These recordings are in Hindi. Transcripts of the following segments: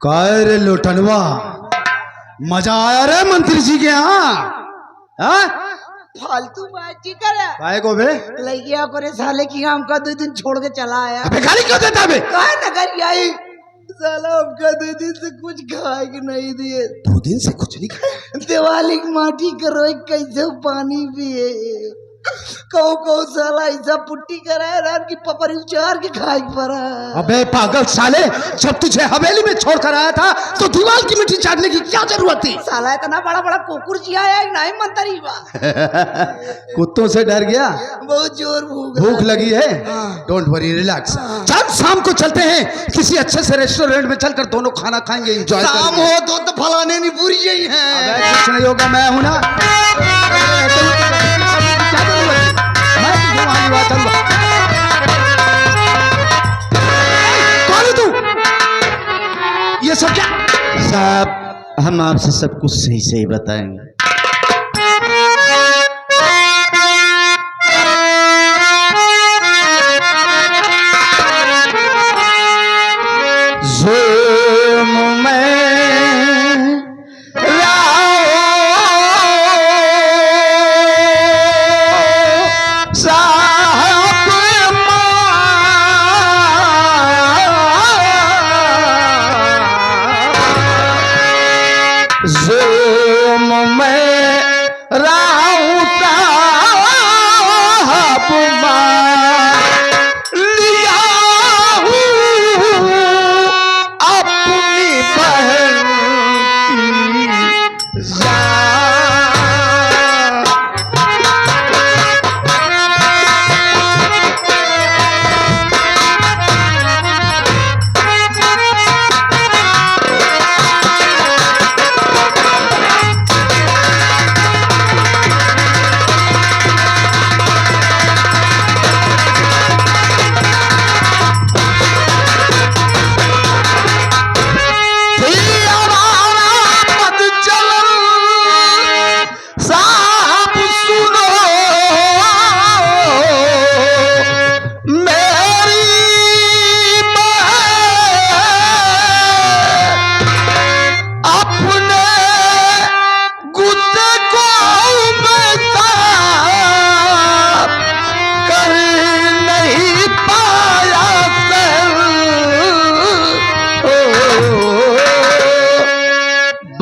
काय रे लोटनवा, मजा आया रे मंत्री जी के यहाँ? फालतू बातचीत कर काय को बे? लइया करे साले की हमका 2 दिन छोड़ के चला आया। अबे गाली क्यों देता बे? काय नगर आई साला हमका 2 दिन से कुछ खाए के नहीं दिए। 2 दिन से कुछ नहीं खाया? दिवाली की माटी करो कैसे पानी पिए कहो साला ऐसा पुट्टी कराए रात की पपरी उचार के खाए पड़ा। अबे पागल साले, जब तुझे हवेली में छोड़ कर आया था तो दीवार की मिट्टी चाटने की क्या जरूरत थी? साला इतना बड़ा बड़ा कुकुर जी आया नहीं मंतरी बा। कुत्तों से डर गया? बहुत जोर भूख लगी है? Don't worry, relax. चल शाम को चलते हैं किसी अच्छे से रेस्टोरेंट में, चलकर दोनों खाना खाएंगे, एंजॉय करेंगे। शाम हो तो फलाने नहीं पूरी यही है। कुछ नहीं होगा, मैं हूं ना। कौन है तू? ये सब क्या? साहब, हम आपसे सब कुछ सही सही बताएंगे। जुल्म में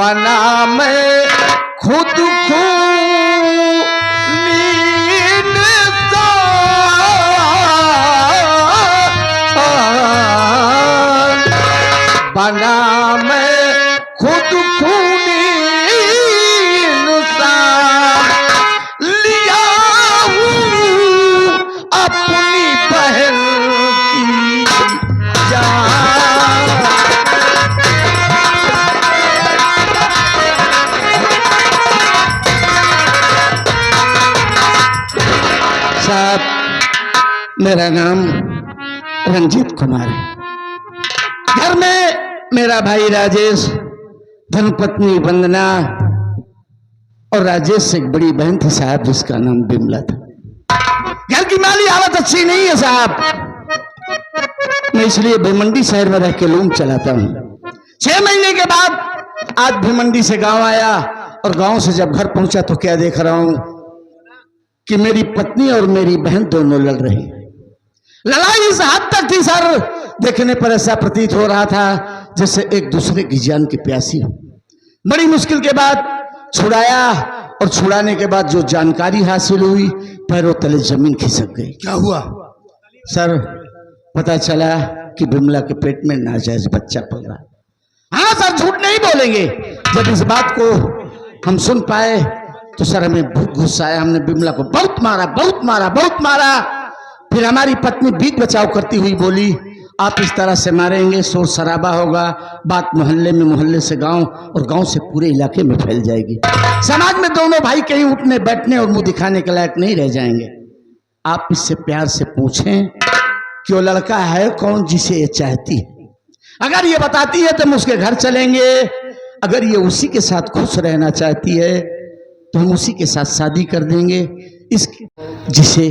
बना मैं खुद बना मैं खुद खूनी इंसान, लिया हूँ अपनी बहन की जान। साहब, मेरा नाम रंजीत कुमार है। घर में मेरा भाई राजेश, धर्मपत्नी वंदना और राजेश से एक बड़ी बहन थी साहब, जिसका नाम बिमला था। घर की माली हालत अच्छी नहीं है साहब, मैं इसलिए भिमंडी शहर में रह के लूम चलाता हूँ। 6 महीने के बाद आज भिमंडी से गांव आया, और गांव से जब घर पहुंचा तो क्या देख रहा हूं कि मेरी पत्नी और मेरी बहन दोनों लड़ रही। लड़ाई इस हद तक थी सर, देखने पर ऐसा प्रतीत हो रहा था जैसे एक दूसरे की जान की प्यासी हो। बड़ी मुश्किल के बाद छुड़ाया, और छुड़ाने के बाद जो जानकारी हासिल हुई, पैरों तले जमीन खिसक गई। क्या हुआ सर? पता चला कि बिमला के पेट में नाजायज बच्चा पल रहा। हाँ सर, झूठ नहीं बोलेंगे। जब इस बात को हम सुन पाए तो सर हमें बहुत गुस्सा आया। हमने बिमला को बहुत मारा, बहुत मारा, बहुत मारा। फिर हमारी पत्नी बीच बचाव करती हुई बोली, आप इस तरह से मारेंगे शोर शराबा होगा, बात मोहल्ले में, मोहल्ले से गांव, और गांव से पूरे इलाके में फैल जाएगी। समाज में दोनों भाई कहीं उठने बैठने और मुंह दिखाने के लायक नहीं रह जाएंगे। आप इससे प्यार से पूछें कि वो लड़का है कौन जिसे ये चाहती है। अगर ये बताती है तो हम उसके घर चलेंगे, अगर ये उसी के साथ खुश रहना चाहती है तो हम उसी के साथ शादी कर देंगे, इस जिसे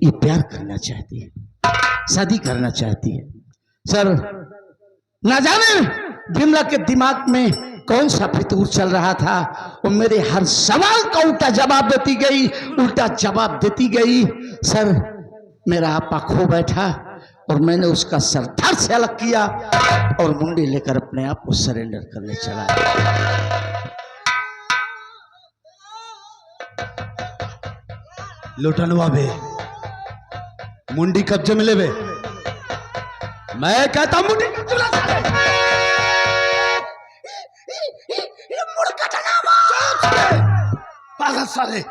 ये प्यार करना चाहती है, शादी करना चाहती है। सर, ना जाने विमला के दिमाग में कौन सा फितूर चल रहा था। वो मेरे हर सवाल का उल्टा जवाब देती गई। सर मेरा आपा खो बैठा और मैंने उसका सर धड़ से अलग किया और मुंडी लेकर अपने आप को सरेंडर करने चला। लुटनवा बे, मुंडी कब्जे में ले बे। मैं कहता हूं मुंडी कब्जे में ले। पागल साले।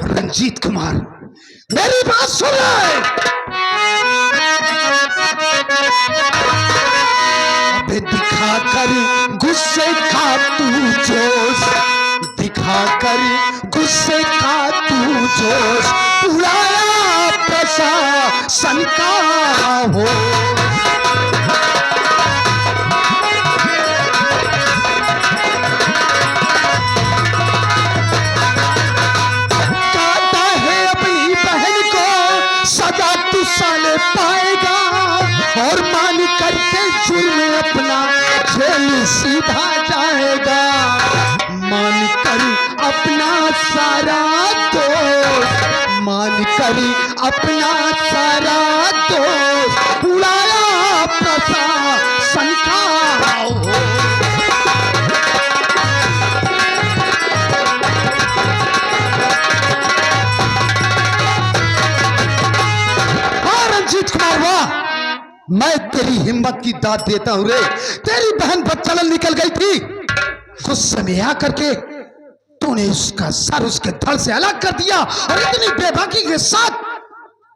रंजीत कुमार मेरी बात सुन ले। अबे दिखाकर गुस्से का तू जोश, दिखाकर गुस्से का तू जोश, उड़ाया प्रशासन का हो। पाएगा और मान करके जुर्म अपना जेल सीधा जाएगा। मान कर अपना सारा दोष, मान कर अपना सारा दोष, उड़ाया प्रशासन का हो। रंजीत कुमार वाह, मैं तेरी हिम्मत की दाद देता हूं रे। तेरी बहन बदचलन निकल गई थी, गुस्से में आकर के तूने उसका सर उसके धड़ से अलग कर दिया और इतनी बेबाकी के साथ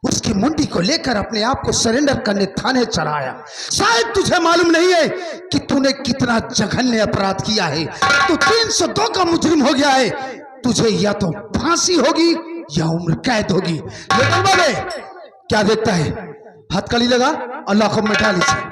उसकी मुंडी को लेकर अपने आप को सरेंडर करने थाने चढ़ाया। शायद तुझे मालूम नहीं है कि तूने कितना जघन्य अपराध किया है। तू 302 का मुजरिम हो गया है। तुझे या तो फांसी होगी या उम्र कैद होगी। लेकिन बाबे क्या देखता है, हथकड़ी लगा और लाखों में डाल इसे।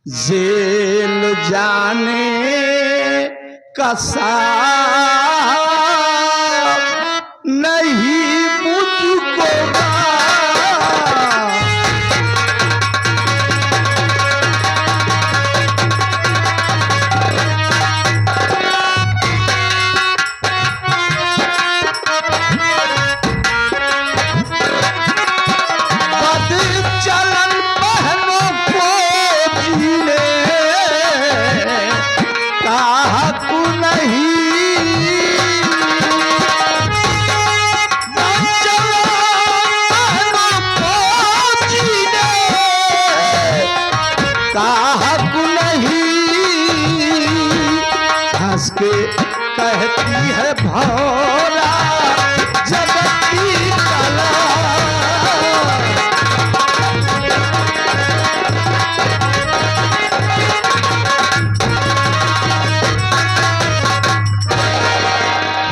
जेल जाने का साथ नहीं मुझको के कहती है भोला जगत की कला।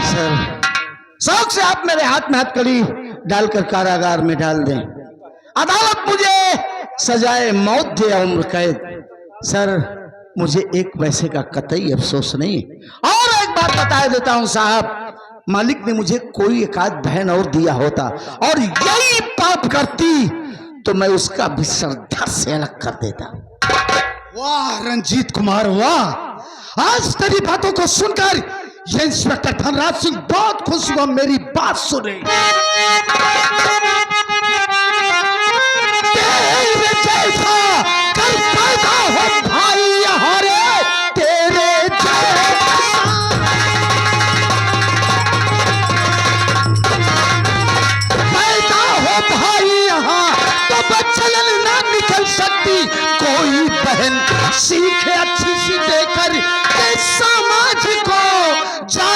सर शौक से आप मेरे हाथ में हथकड़ी डालकर कारागार में डाल दें। अदालत मुझे सजाए मौत दे या उम्र कैद। सर मुझे एक पैसे का कतई अफसोस नहीं। और एक बात बता देता हूं साहब, मालिक ने मुझे कोई एक आध बहन और दिया होता और यही पाप करती तो मैं उसका भी सर धड़ से अलग कर देता। वाह रंजीत कुमार वाह, आज तेरी बातों को सुनकर ये इंस्पेक्टर धनराज सिंह बहुत खुश हुआ मेरी बात सुने। तेरे जैसा कल पैदा हो भाई यहाँ रे, तेरे जैसा पैदा हो भाई यहाँ तो बच्चन ना निकल सकती। कोई बहन सीखे अच्छी सी देकर के समाज को जा